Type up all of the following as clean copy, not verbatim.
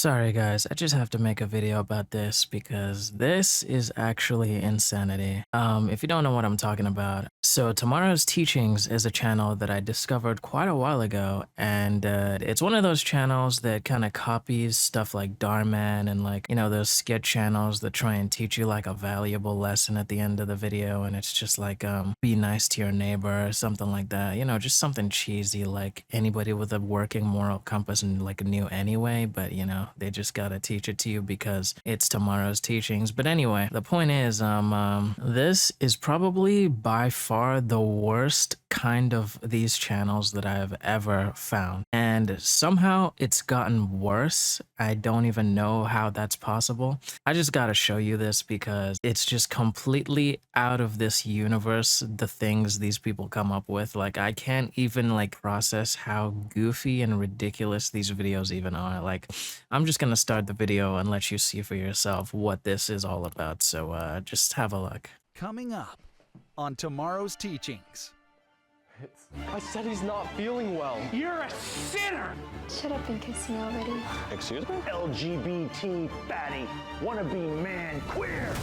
Sorry guys, I just have to make a video about this because this is actually insanity. If you don't know what I'm talking about, so Tomorrow's Teachings is a channel that I discovered quite a while ago, and it's one of those channels that kind of copies stuff like Dharman and like, you know, those skit channels that try and teach you like a valuable lesson at the end of the video, and it's just like, be nice to your neighbor or something like that, you know, just something cheesy like anybody with a working moral compass and like knew anyway, but you know, they just gotta teach it to you because it's Tomorrow's Teachings. But anyway, the point is, this is probably by far the worst kind of these channels that I've ever found, and somehow it's gotten worse. I don't even know how that's possible. I just gotta show you this because it's just completely out of this universe, the things these people come up with. Like, I can't even like process how goofy and ridiculous these videos even are. Like, I'm just gonna start the video and let you see for yourself what this is all about. So just have a look. Coming up on Tomorrow's Teachings. I said he's not feeling well. You're a sinner! Shut up and kiss me already. Excuse me? LGBT fatty, wannabe man, queer!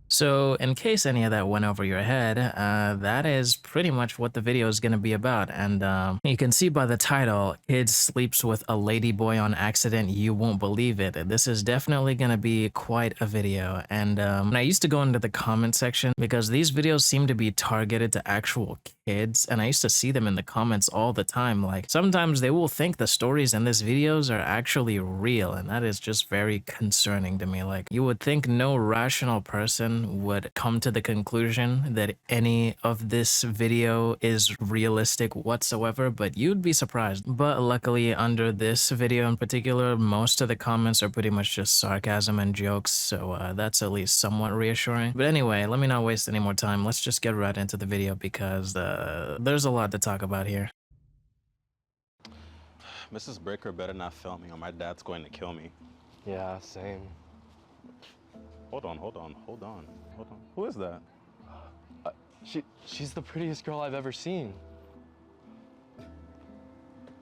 So in case any of that went over your head, that is pretty much what the video is going to be about. And you can see by the title, Kid Sleeps with a Ladyboy on Accident, You Won't Believe It. This is definitely going to be quite a video. And I used to go into the comment section because these videos seem to be targeted to actual kids. And I used to see them in the comments all the time. Like, sometimes they will think the stories in these videos are actually real. And that is just very concerning to me. Like, you would think no rational person would come to the conclusion that any of this video is realistic whatsoever, but you'd be surprised. But luckily, under this video in particular, most of the comments are pretty much just sarcasm and jokes, so that's at least somewhat reassuring. But anyway, let me not waste any more time. Let's just get right into the video because there's a lot to talk about here. Mrs. Breaker better not film me or my dad's going to kill me. Yeah, same. Hold on. Who is that? She's the prettiest girl I've ever seen.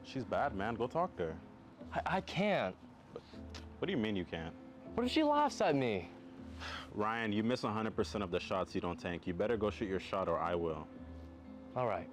She's bad, man. Go talk to her. I can't. What do you mean you can't? What if she laughs at me? Ryan, you miss 100% of the shots you don't tank. You better go shoot your shot or I will. All right.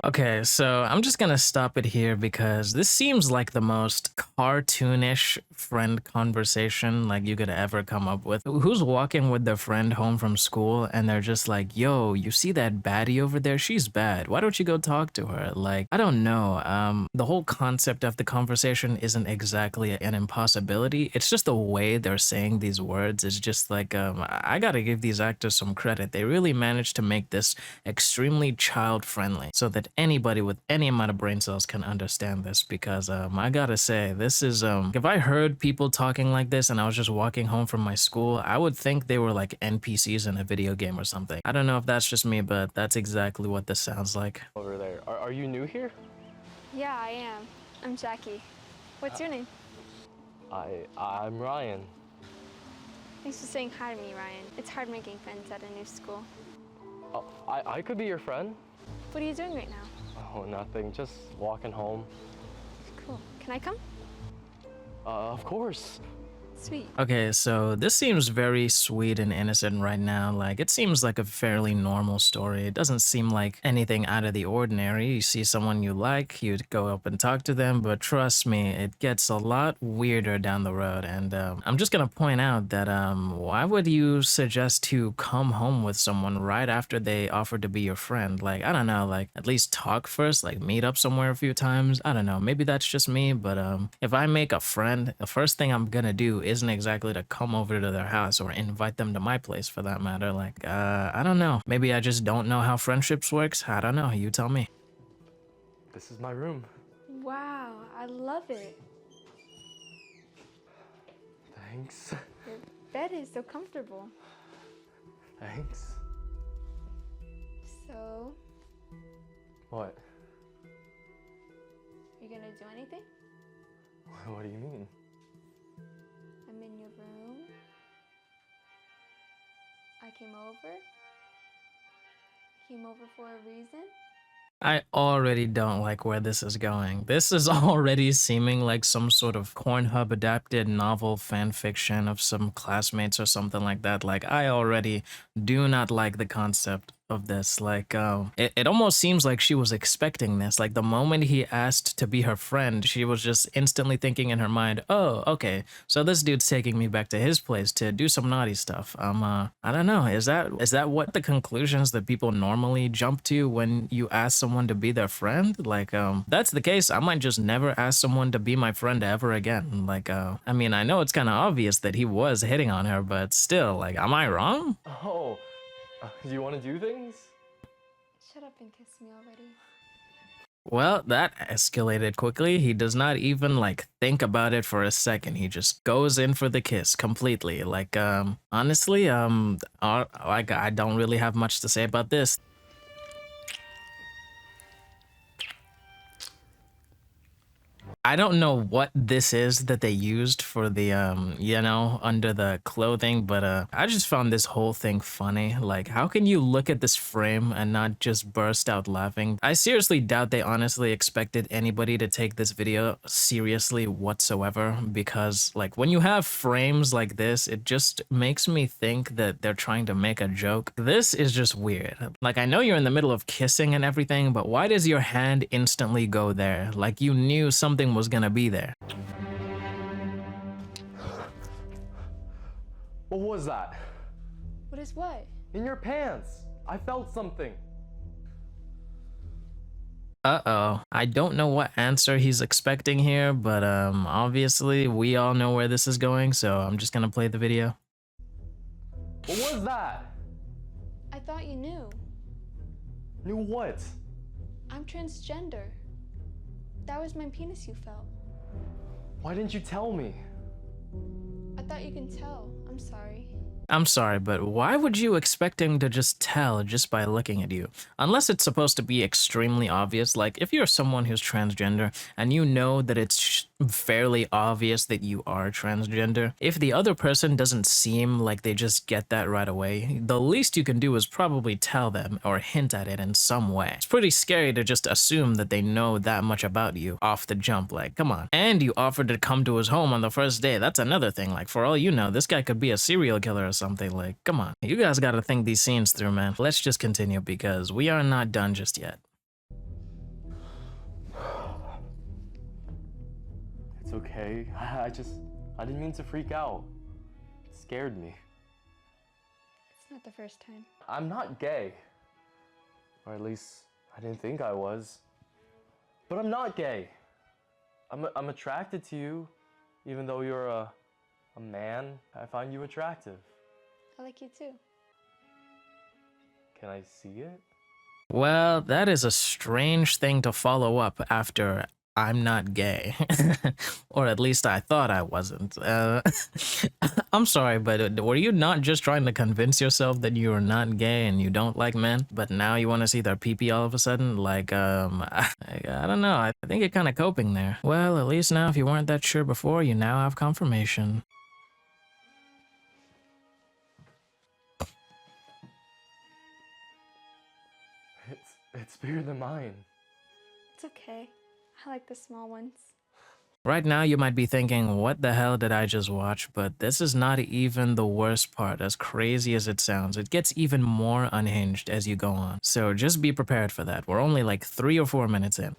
Okay, so I'm just gonna stop it here because this seems like the most cartoonish friend conversation like you could ever come up with. Who's walking with their friend home from school and they're just like, yo, you see that baddie over there? She's bad. Why don't you go talk to her? Like, I don't know. The whole concept of the conversation isn't exactly an impossibility. It's just the way they're saying these words is just like, I gotta give these actors some credit. They really managed to make this extremely child friendly so that anybody with any amount of brain cells can understand this, because I gotta say, this is if I heard people talking like this and I was just walking home from my school, I would think they were like NPCs in a video game or something. I don't know if that's just me, but that's exactly what this sounds like. Over there. Are you new here? Yeah, I am. I'm Jackie. What's your name? I'm Ryan. Thanks for saying hi to me, Ryan. It's hard making friends at a new school. Oh, I could be your friend. What are you doing right now? Oh, nothing. Just walking home. Cool. Can I come? Of course. Sweet. Okay, so this seems very sweet and innocent right now. Like, it seems like a fairly normal story. It doesn't seem like anything out of the ordinary. You see someone you like, you'd go up and talk to them, but trust me, it gets a lot weirder down the road. And I'm just gonna point out that why would you suggest to come home with someone right after they offered to be your friend? Like, I don't know, like, at least talk first, like meet up somewhere a few times. I don't know, maybe that's just me, but if I make a friend, the first thing I'm gonna do isn't exactly to come over to their house or invite them to my place for that matter. Like, I don't know. Maybe I just don't know how friendships works. I don't know. You tell me. This is my room. Wow, I love it. Thanks. Your bed is so comfortable. Thanks. So, What? you gonna do anything? What do you mean? I'm in your room. I came over. Came over for a reason. I already don't like where this is going. This is already seeming like some sort of Pornhub adapted novel fan fiction of some classmates or something like that. Like, I already do not like the concept of this. Like, it almost seems like she was expecting this. Like, the moment he asked to be her friend, she was just instantly thinking in her mind, oh, okay, so this dude's taking me back to his place to do some naughty stuff. I don't know. Is that what the conclusions that people normally jump to when you ask someone to be their friend? Like, that's the case, I might just never ask someone to be my friend ever again. Like, I mean, I know it's kind of obvious that he was hitting on her, but still, like, am I wrong? Oh, do you want to do things? Shut up and kiss me already. Well, that escalated quickly. He does not even like think about it for a second. He just goes in for the kiss completely. Like, honestly, like I don't really have much to say about this. I don't know what this is that they used for the you know, under the clothing, but I just found this whole thing funny. Like, how can you look at this frame and not just burst out laughing? I seriously doubt they honestly expected anybody to take this video seriously whatsoever, because like when you have frames like this, it just makes me think that they're trying to make a joke. This is just weird. Like, I know you're in the middle of kissing and everything, but why does your hand instantly go there? Like you knew something was gonna be there. What was that? What is what? In your pants. I felt something. Uh-oh. I don't know what answer he's expecting here, but obviously we all know where this is going, so I'm just gonna play the video. What was that? I thought you knew. Knew what? I'm transgender. That was my penis you felt. Why didn't you tell me? I thought you can tell. I'm sorry. I'm sorry, but why would you expect him to just tell just by looking at you? Unless it's supposed to be extremely obvious. Like, if you're someone who's transgender and you know that it's fairly obvious that you are transgender, if the other person doesn't seem like they just get that right away, the least you can do is probably tell them or hint at it in some way. It's pretty scary to just assume that they know that much about you off the jump. Like, come on. And you offered to come to his home on the first day. That's another thing. Like, for all you know, this guy could be a serial killer or something. Like, come on. You guys gotta think these scenes through, man. Let's just continue because we are not done just yet. It's okay. I didn't mean to freak out. It scared me. It's not the first time. I'm not gay. Or at least I didn't think I was. But I'm not gay. I'm attracted to you, even though you're a man. I find you attractive. I like you too. Can I see it? Well, that is a strange thing to follow up after I'm not gay. Or at least I thought I wasn't. I'm sorry, but were you not just trying to convince yourself that you are not gay and you don't like men, but now you want to see their pee-pee all of a sudden? Like, I don't know. I think you're kind of coping there. Well, at least now if you weren't that sure before, you now have confirmation. It's bigger than mine. It's okay. I like the small ones. Right now, you might be thinking, what the hell did I just watch? But this is not even the worst part, as crazy as it sounds. It gets even more unhinged as you go on. So just be prepared for that. We're only like 3 or 4 minutes in.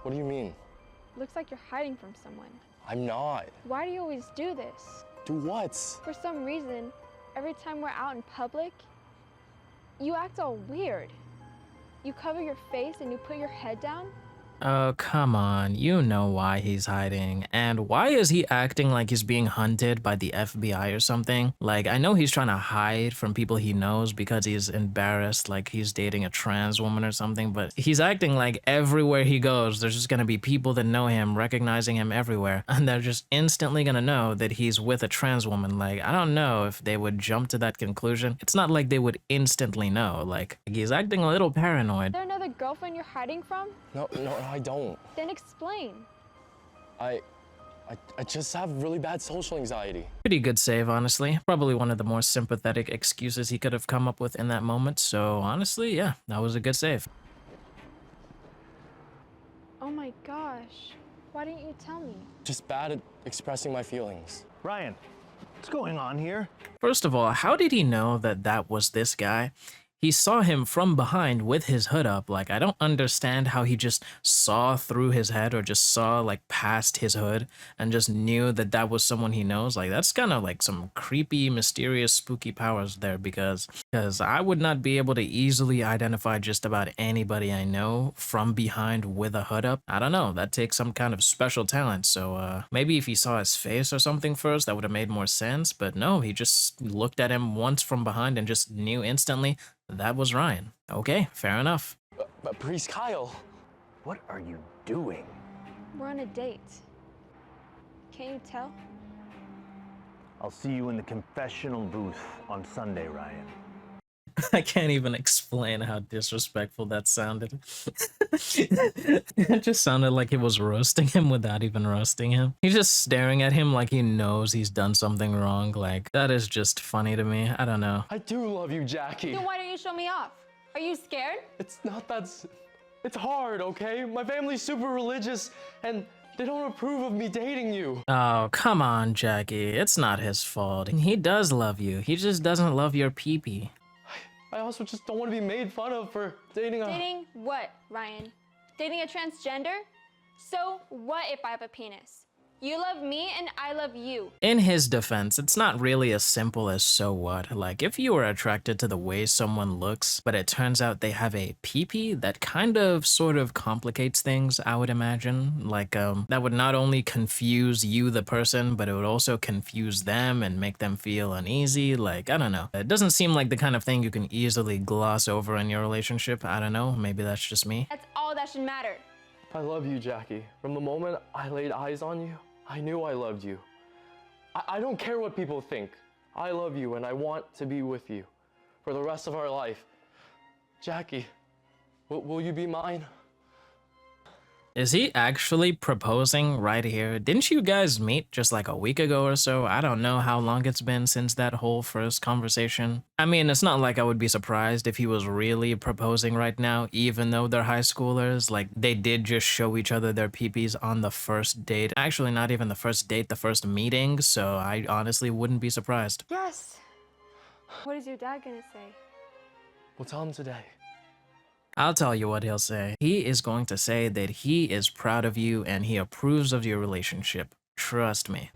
What do you mean? Looks like you're hiding from someone. I'm not. Why do you always do this? Do what? For some reason, every time we're out in public, you act all weird. You cover your face and you put your head down. Oh, come on. You know why he's hiding. And why is he acting like he's being hunted by the FBI or something? Like, I know he's trying to hide from people he knows because he's embarrassed, like he's dating a trans woman or something, but he's acting like everywhere he goes, there's just gonna be people that know him, recognizing him everywhere, and they're just instantly gonna know that he's with a trans woman. Like, I don't know if they would jump to that conclusion. It's not like they would instantly know. Like, he's acting a little paranoid. Is there another girlfriend you're hiding from? No, I don't. Then explain. I I just have really bad social anxiety. Pretty good save, honestly. Probably one of the more sympathetic excuses he could have come up with in that moment. So honestly, yeah, that was a good save. Oh my gosh. Why didn't you tell me? Just bad at expressing my feelings. Ryan, what's going on here? First of all, how did he know that that was this guy? He saw him from behind with his hood up. Like, I don't understand how he just saw through his head or just saw like past his hood and just knew that that was someone he knows. Like, that's kind of like some creepy, mysterious, spooky powers there because I would not be able to easily identify just about anybody I know from behind with a hood up. I don't know. That takes some kind of special talent. So maybe if he saw his face or something first, that would have made more sense. But no, he just looked at him once from behind and just knew instantly that was Ryan. Okay, fair enough. But Priest Kyle. What are you doing? We're on a date. Can't you tell? I'll see you in the confessional booth on Sunday, Ryan. I can't even explain how disrespectful that sounded. It just sounded like he was roasting him without even roasting him. He's just staring at him like he knows he's done something wrong. Like, that is just funny to me. I don't know. I do love you, Jackie. Then why don't you show me off? Are you scared? It's not that... It's hard, okay? My family's super religious, and they don't approve of me dating you. Oh, come on, Jackie. It's not his fault. He does love you. He just doesn't love your pee-pee. I also just don't want to be made fun of for dating a... Dating what, Ryan? Dating a transgender? So what if I have a penis? You love me and I love you. In his defense, it's not really as simple as so what. Like, if you are attracted to the way someone looks, but it turns out they have a pee-pee, that kind of sort of complicates things, I would imagine. Like, that would not only confuse you, the person, but it would also confuse them and make them feel uneasy. Like, I don't know. It doesn't seem like the kind of thing you can easily gloss over in your relationship. I don't know. Maybe that's just me. That's all that should matter. I love you, Jackie. From the moment I laid eyes on you, I knew I loved you. I don't care what people think. I love you and I want to be with you for the rest of our life. Jackie, will you be mine? Is he actually proposing right here? Didn't you guys meet just like a week ago or so? I don't know how long it's been since that whole first conversation. I mean, it's not like I would be surprised if he was really proposing right now, even though they're high schoolers. Like, they did just show each other their peepees on the first date. Actually, not even the first date, the first meeting. So I honestly wouldn't be surprised. Yes. What is your dad gonna say? We'll tell him today. I'll tell you what he'll say. He is going to say that he is proud of you and he approves of your relationship. Trust me.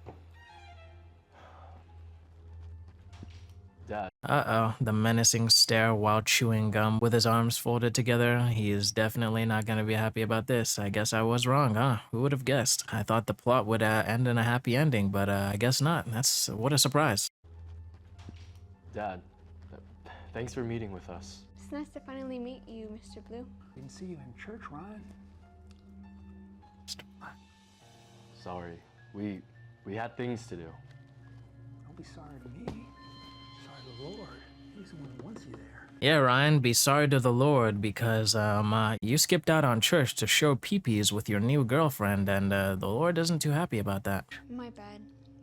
Dad. Uh-oh, the menacing stare while chewing gum with his arms folded together. He is definitely not going to be happy about this. I guess I was wrong, huh? Who would have guessed? I thought the plot would end in a happy ending, but I guess not. What a surprise. Dad, thanks for meeting with us. It's nice to finally meet you, Mr. Blue. Didn't see you in church, Ryan. Sorry, we had things to do. Don't be sorry to me. Sorry to the Lord. He's the one who wants you there. Yeah, Ryan, be sorry to the Lord because you skipped out on church to show peepees with your new girlfriend, and the Lord isn't too happy about that. My bad.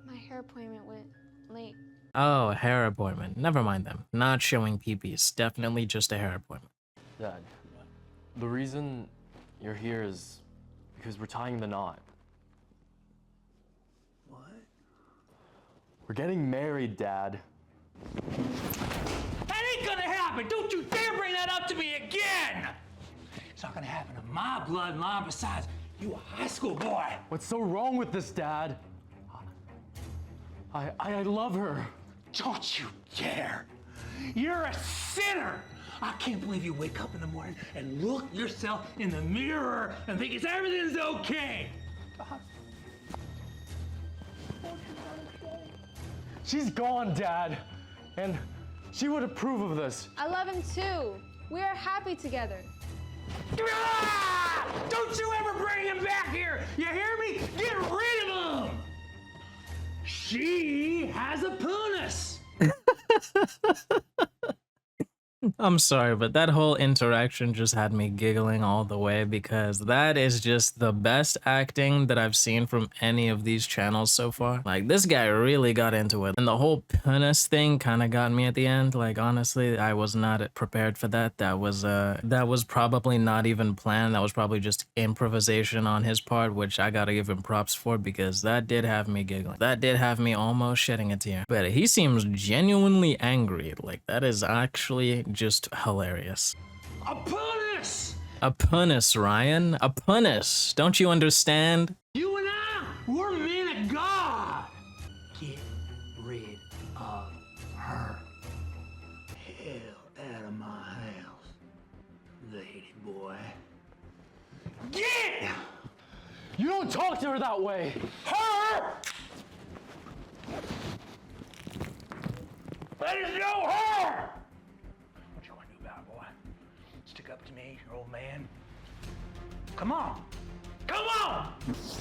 My hair appointment went late. Oh, hair appointment. Never mind them. Not showing peepees. Definitely just a hair appointment. Dad, the reason you're here is because we're tying the knot. What? We're getting married, Dad. That ain't gonna happen! Don't you dare bring that up to me again! It's not gonna happen in my bloodline. Besides, you a high school boy. What's so wrong with this, Dad? I love her. Don't you dare! You're a sinner! I can't believe you wake up in the morning and look yourself in the mirror and think everything's okay! She's gone, Dad. And she would approve of this. I love him too. We are happy together. Ah! Don't you ever bring him back here! You hear me? Get rid of him! She has a penis! I'm sorry, but that whole interaction just had me giggling all the way because that is just the best acting that I've seen from any of these channels so far. Like, this guy really got into it. And the whole penis thing kind of got me at the end. Like, honestly, I was not prepared for that. That was probably not even planned. That was probably just improvisation on his part, which I gotta give him props for because that did have me giggling. That did have me almost shedding a tear. But he seems genuinely angry. Like, that is actually just hilarious. A punis! A punis, Ryan. A punis. Don't you understand? You and I, we're men of God. Get rid of her. Hell out of my house, lady boy. Get You don't talk to her that way. her! Let us know her! What you want to do about it, boy? Stick up to me, your old man. Come on. Come on!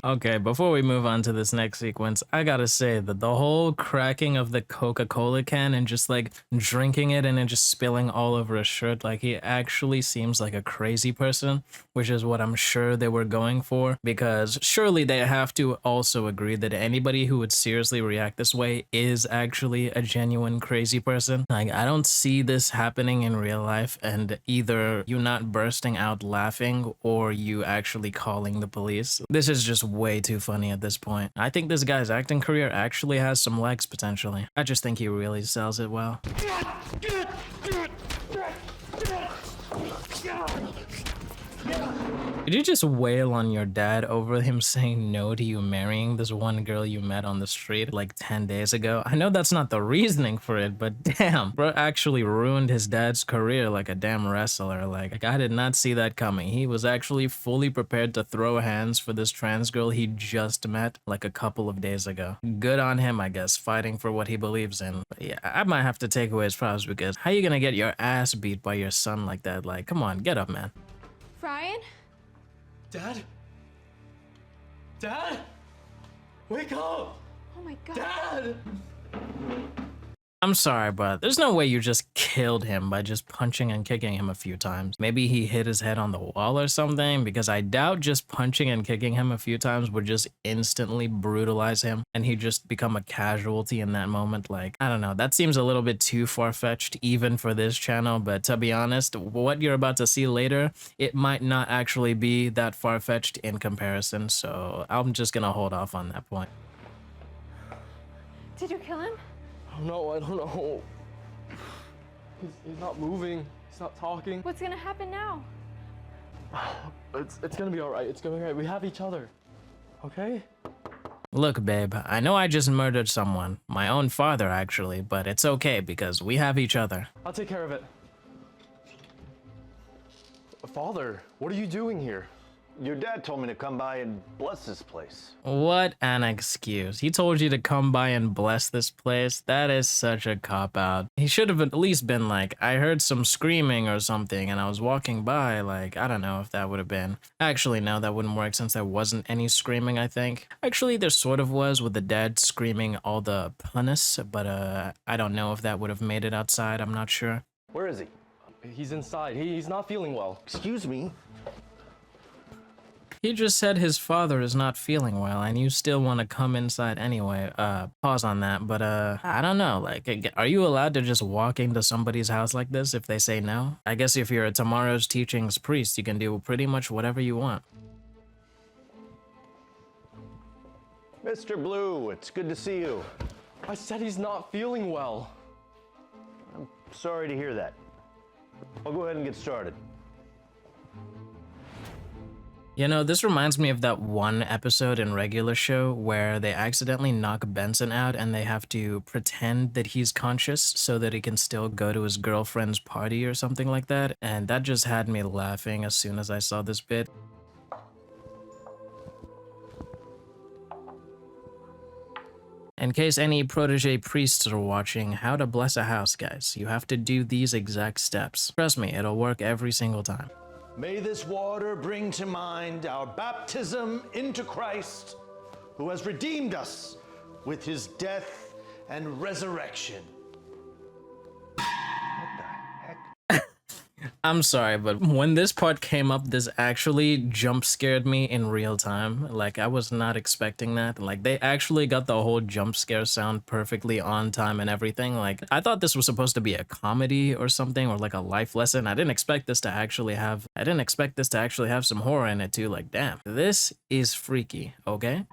Okay, before we move on to this next sequence, I gotta say that the whole cracking of the Coca-Cola can and just like drinking it and then just spilling all over his shirt, like he actually seems like a crazy person, which is what I'm sure they were going for, because surely they have to also agree that anybody who would seriously react this way is actually a genuine crazy person. Like, I don't see this happening in real life, and either you not bursting out laughing or you actually calling the police. This is just way too funny at this point. I think this guy's acting career actually has some legs potentially. I just think he really sells it well. Did you just wail on your dad over him saying no to you marrying this one girl you met on the street like 10 days ago? I know that's not the reasoning for it, but damn, bro actually ruined his dad's career like a damn wrestler. Like, I did not see that coming. He was actually fully prepared to throw hands for this trans girl he just met like a couple of days ago. Good on him, I guess, fighting for what he believes in. But yeah, I might have to take away his props because how you gonna get your ass beat by your son like that? Like, come on, get up, man. Ryan? Dad? Dad? Wake up! Oh my god. Dad! I'm sorry, but there's no way you just killed him by just punching and kicking him a few times. Maybe he hit his head on the wall or something, because I doubt just punching and kicking him a few times would just instantly brutalize him and he'd just become a casualty in that moment. Like, I don't know, that seems a little bit too far-fetched even for this channel, but to be honest, what you're about to see later, it might not actually be that far-fetched in comparison, so I'm just gonna hold off on that point. Did you kill him? No, I don't know. He's not moving. He's not talking. What's gonna happen now? It's gonna be all right. It's gonna be all right. We have each other. Okay? Look, babe, I know I just murdered someone. My own father, actually, but it's okay because we have each other. I'll take care of it. Father, what are you doing here? Your dad told me to come by and bless this place. What an excuse. He told you to come by and bless this place? That is such a cop-out. He should have at least been like, I heard some screaming or something and I was walking by. Like, I don't know if that would have been. Actually, no, that wouldn't work since there wasn't any screaming, I think. Actually, there sort of was with the dad screaming all the punis, but I don't know if that would have made it outside. I'm not sure. Where is he? He's inside. He's not feeling well. Excuse me? He just said his father is not feeling well and you still want to come inside anyway. Pause on that, but I don't know, like, are you allowed to just walk into somebody's house like this if they say no? I guess if you're a Tomorrow's Teachings priest, you can do pretty much whatever you want. Mr. Blue, it's good to see you. I said he's not feeling well. I'm sorry to hear that. I'll go ahead and get started. You know, this reminds me of that one episode in Regular Show where they accidentally knock Benson out and they have to pretend that he's conscious so that he can still go to his girlfriend's party or something like that. And that just had me laughing as soon as I saw this bit. In case any protege priests are watching, how to bless a house, guys. You have to do these exact steps. Trust me, it'll work every single time. May this water bring to mind our baptism into Christ, who has redeemed us with his death and resurrection. What the heck? I'm sorry, but when this part came up, this actually jump scared me in real time. Like, I was not expecting that. Like, they actually got the whole jump scare sound perfectly on time and everything. Like, I thought this was supposed to be a comedy or something, or like a life lesson. I didn't expect this to actually have some horror in it too. Like, damn, this is freaky, okay?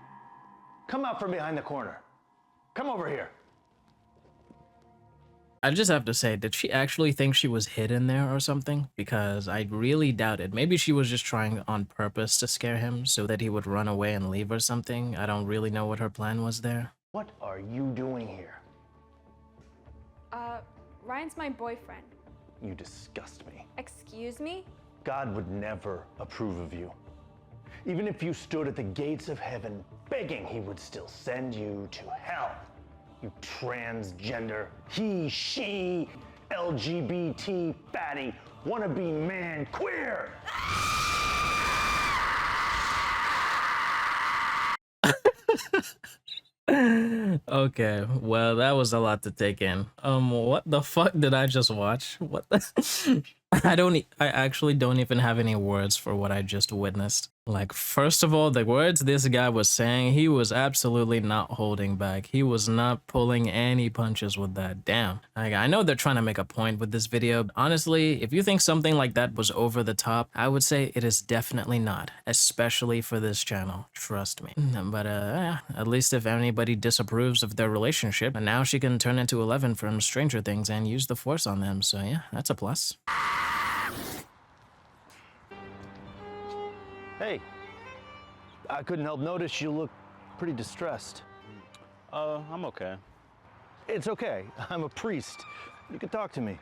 Come out from behind the corner. Come over here. I just have to say, did she actually think she was hidden there or something? Because I really doubt it. Maybe she was just trying on purpose to scare him so that he would run away and leave or something. I don't really know what her plan was there. What are you doing here? Ryan's my boyfriend. You disgust me. Excuse me? God would never approve of you. Even if you stood at the gates of heaven begging, he would still send you to hell. You transgender, he, she, LGBT, fatty, wannabe man, queer. Okay, well, that was a lot to take in. What the fuck did I just watch? What the I actually don't even have any words for what I just witnessed. Like, first of all, the words this guy was saying, he was absolutely not holding back. He was not pulling any punches with that. Damn. Like, I know they're trying to make a point with this video. But honestly, if you think something like that was over the top, I would say it is definitely not, especially for this channel. Trust me. But at least if anybody disapproves of their relationship, and now she can turn into 11 from Stranger Things and use the Force on them. So yeah, that's a plus. Hey, I couldn't help notice you look pretty distressed. I'm okay. It's okay. I'm a priest. You can talk to me.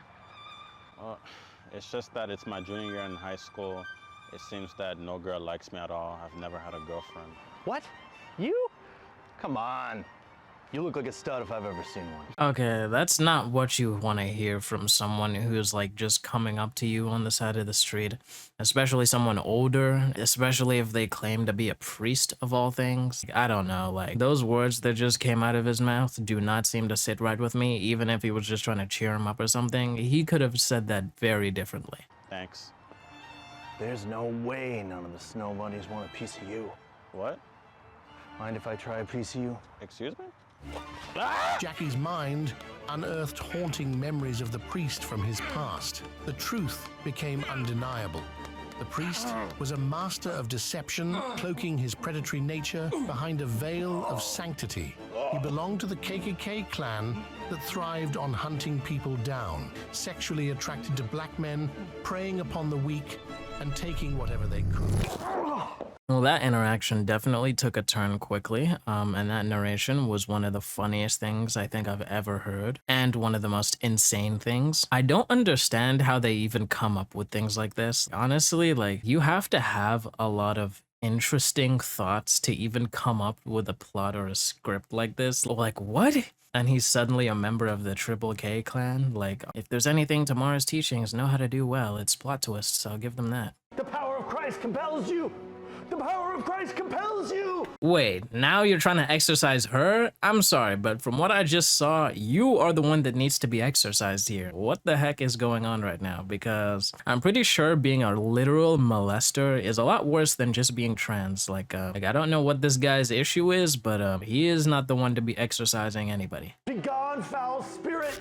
It's just that it's my junior year in high school. It seems that no girl likes me at all. I've never had a girlfriend. What? You? Come on. You look like a stud if I've ever seen one. Okay, that's not what you want to hear from someone who's like just coming up to you on the side of the street, especially someone older, especially if they claim to be a priest of all things. I don't know, like those words that just came out of his mouth do not seem to sit right with me, even if he was just trying to cheer him up or something. He could have said that very differently. Thanks. There's no way none of the snow bunnies want a piece of you. What? Mind if I try a piece of you? Excuse me? Jackie's mind unearthed haunting memories of the priest from his past. The truth became undeniable. The priest was a master of deception, cloaking his predatory nature behind a veil of sanctity. He belonged to the KKK clan that thrived on hunting people down, sexually attracted to black men, preying upon the weak, and taking whatever they could. Well, that interaction definitely took a turn quickly, and that narration was one of the funniest things I think I've ever heard, and one of the most insane things. I don't understand how they even come up with things like this. Honestly, like, you have to have a lot of interesting thoughts to even come up with a plot or a script like this. Like, what? And he's suddenly a member of the Triple K clan? Like, if there's anything tomorrow's teachings know how to do well, it's plot twists. I'll give them that. The power of Christ compels you! The power of Christ compels you! Wait, now you're trying to exercise her? I'm sorry, but from what I just saw, you are the one that needs to be exercised here. What the heck is going on right now? Because I'm pretty sure being a literal molester is a lot worse than just being trans. Like I don't know what this guy's issue is, but he is not the one to be exercising anybody. Begone, foul spirit!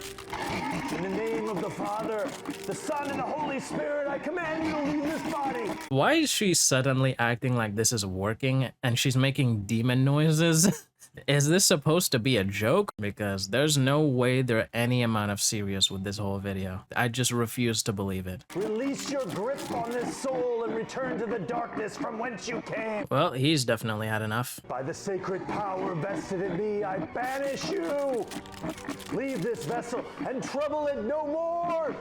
In the name of the Father, the Son, and the Holy Spirit, I command you to leave this body! Why is she suddenly acting like this is working and she's making demon noises? Is this supposed to be a joke? Because there's no way they're any amount of serious with this whole video. I just refuse to believe it. Release your grip on this soul and return to the darkness from whence you came. Well, he's definitely had enough. By the sacred power vested in me, I banish you. Leave this vessel and trouble it no more.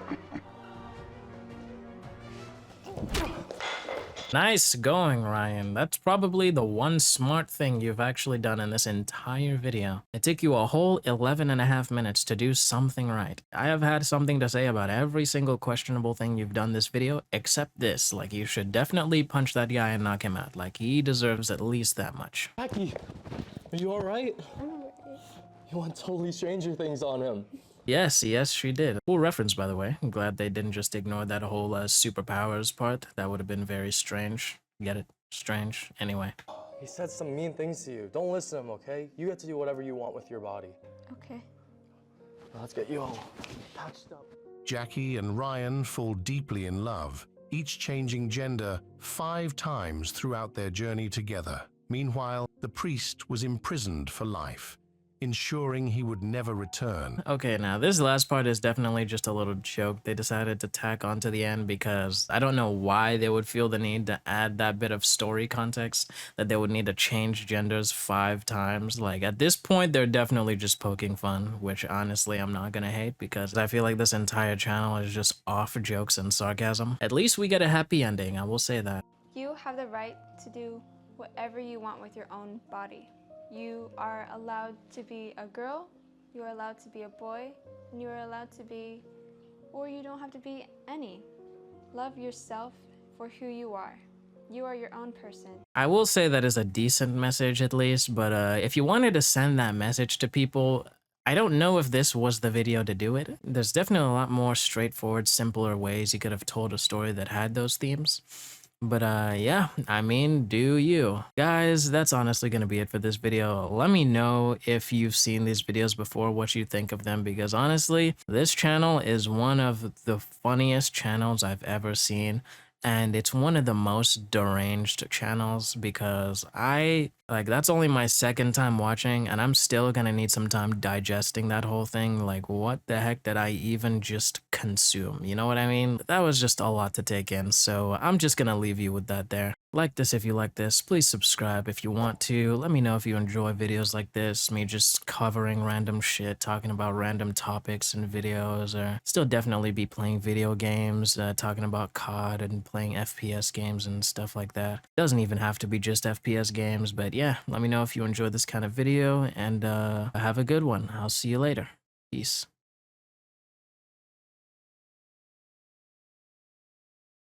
Nice going, Ryan. That's probably the one smart thing you've actually done in this entire video. It took you a whole 11.5 minutes to do something right. I have had something to say about every single questionable thing you've done this video, except this. Like, you should definitely punch that guy and knock him out. Like, he deserves at least that much. Jackie, are you alright? You want totally Stranger Things on him. Yes, yes, she did. Cool reference, by the way. I'm glad they didn't just ignore that whole superpowers part. That would have been very strange. Get it? Strange. Anyway. He said some mean things to you. Don't listen to him, okay? You get to do whatever you want with your body. Okay. Let's get you all patched up. Jackie and Ryan fall deeply in love, each changing gender 5 times throughout their journey together. Meanwhile, the priest was imprisoned for life, ensuring he would never return. Okay, now this last part is definitely just a little joke they decided to tack onto the end because I don't know why they would feel the need to add that bit of story context, that they would need to change genders 5 times. Like, at this point, they're definitely just poking fun, which honestly I'm not gonna hate because I feel like this entire channel is just off jokes and sarcasm. At least we get a happy ending, I will say that. You have the right to do whatever you want with your own body. You are allowed to be a girl, you are allowed to be a boy, and you are allowed to be, or you don't have to be any. Love yourself for who you are. You are your own person. I will say that is a decent message at least, but if you wanted to send that message to people, I don't know if this was the video to do it. There's definitely a lot more straightforward, simpler ways you could have told a story that had those themes. But yeah, I mean, do you. Guys, that's honestly going to be it for this video. Let me know if you've seen these videos before, what you think of them, because honestly, this channel is one of the funniest channels I've ever seen. And it's one of the most deranged channels because that's only my 2nd time watching and I'm still gonna need some time digesting that whole thing. Like, what the heck did I even just consume? You know what I mean? That was just a lot to take in. So I'm just gonna leave you with that there. Like this if you like this. Please subscribe if you want to. Let me know if you enjoy videos like this, me just covering random shit, talking about random topics and videos, or still definitely be playing video games, talking about COD and playing FPS games and stuff like that. Doesn't even have to be just FPS games, but yeah, let me know if you enjoy this kind of video, and have a good one. I'll see you later. Peace.